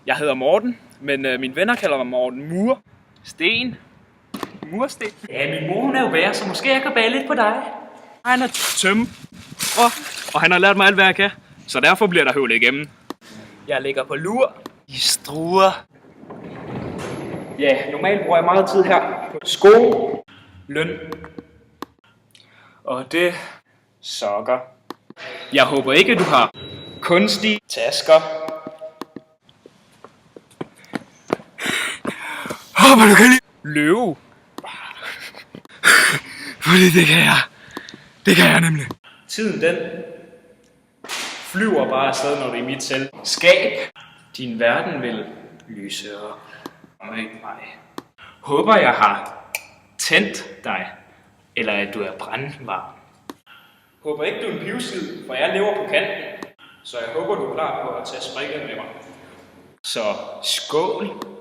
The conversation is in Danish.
Jeg hedder Morten, men mine venner kalder mig Morten Mursten. Mursten? Ja, min mor hun er jo værd, så måske jeg kan bage lidt på dig. Han er tømme. Og han har lært mig alt, hvad jeg kan. Så derfor bliver der høvlet igennem. Jeg ligger på lur i struer. Ja, normalt bruger jeg meget tid her på sko, løn og det sokker. Jeg håber ikke, du har kunstige tasker. Håber du kan lide Løve. fordi det kan jeg. Det kan jeg nemlig. Tiden den flyver bare afsted, når du er i mit selskab. Din verden vil lyse op om ikke mig. Håber jeg har tændt dig, eller at du er brandvarm. Håber ikke du er en pivskid, for jeg lever på kanten. Så jeg håber du er klar på at tage springet med mig. Så skål.